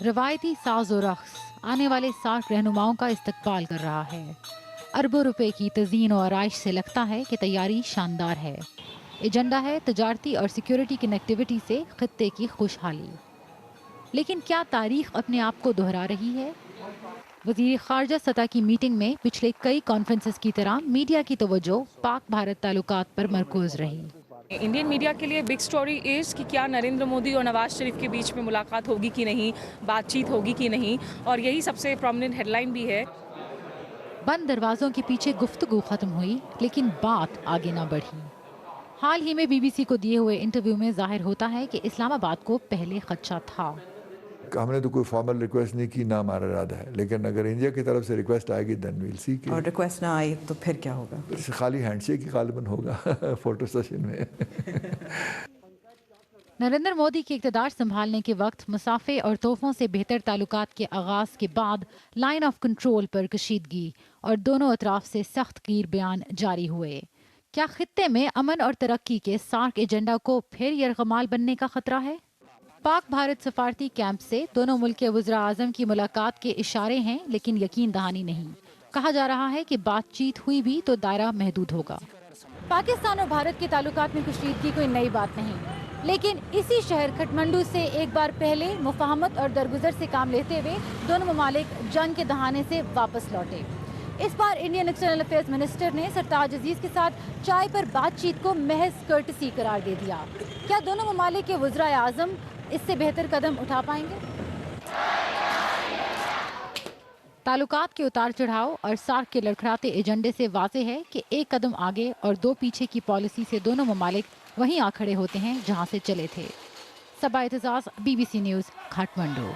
روایتی ساز و رقص آنے والے سارک رہنماؤں کا استقبال کر رہا ہے۔ اربوں روپے کی تزئین و آرائش سے لگتا ہے کہ تیاری شاندار ہے۔ ایجنڈا ہے تجارتی اور سیکیورٹی کنیکٹیوٹی سے خطے کی خوشحالی۔ لیکن کیا تاریخ اپنے آپ کو دہرا رہی ہے؟ وزیر خارجہ سطح کی میٹنگ میں پچھلے کئی کانفرنسز کی طرح میڈیا کی توجہ پاک بھارت تعلقات پر مرکوز رہی۔ انڈین میڈیا کے لیے بگ سٹوری از کہ کیا نریندر مودی اور نواز شریف کے بیچ میں ملاقات ہوگی کہ نہیں، بات چیت ہوگی کہ نہیں، اور یہی سب سے پرومیننٹ ہیڈ لائن بھی ہے۔ بند دروازوں کے پیچھے گفتگو ختم ہوئی لیکن بات آگے نہ بڑھی۔ حال ہی میں بی بی سی کو دیے ہوئے انٹرویو میں ظاہر ہوتا ہے کہ اسلام آباد کو پہلے خدشہ تھا۔ ہم نے تو کوئی فارمل ریکویسٹ نہیں کی، نہ ہمارا ارادہ ہے، لیکن اگر انڈیا کی طرف سے ریکویسٹ آئے گی دین ویل سی کہ، اور ریکویسٹ نہ آئی تو پھر کیا ہوگا؟ خالی ہینڈ شیک ہی غالباً ہوگا فوٹو سیشن میں۔ نریندر مودی کے اقتدار سنبھالنے کے وقت مسافے اور تحفوں سے بہتر تعلقات کے آغاز کے بعد لائن آف کنٹرول پر کشیدگی اور دونوں اطراف سے سخت گیر بیان جاری ہوئے۔ کیا خطے میں امن اور ترقی کے سارک ایجنڈا کو پھر یرغمال بننے کا خطرہ ہے؟ پاک بھارت سفارتی کیمپ سے دونوں ملک کے وزراء اعظم کی ملاقات کے اشارے ہیں لیکن یقین دہانی نہیں۔ کہا جا رہا ہے کہ بات چیت ہوئی بھی تو دائرہ محدود ہوگا۔ پاکستان اور بھارت کے تعلقات میں کشیدگی کوئی نئی بات نہیں، لیکن اسی شہر کھٹمنڈو سے ایک بار پہلے مفاہمت اور درگزر سے کام لیتے ہوئے دونوں ممالک جنگ کے دہانے سے واپس لوٹے۔ اس بار انڈین ایکسٹرنل افیئرز منسٹر نے سرتاج عزیز کے ساتھ چائے پر بات چیت کو محض کرٹسی قرار دے دیا۔ کیا دونوں ممالک کے وزراء اعظم اس سے بہتر قدم اٹھا پائیں گے؟ تعلقات کے اتار چڑھاؤ اور سارک کے لڑکھڑاتے ایجنڈے سے واضح ہے کہ ایک قدم آگے اور دو پیچھے کی پالیسی سے دونوں ممالک وہیں آ کھڑے ہوتے ہیں جہاں سے چلے تھے۔ Saba Aitzaz, B B C news, Kathmandu.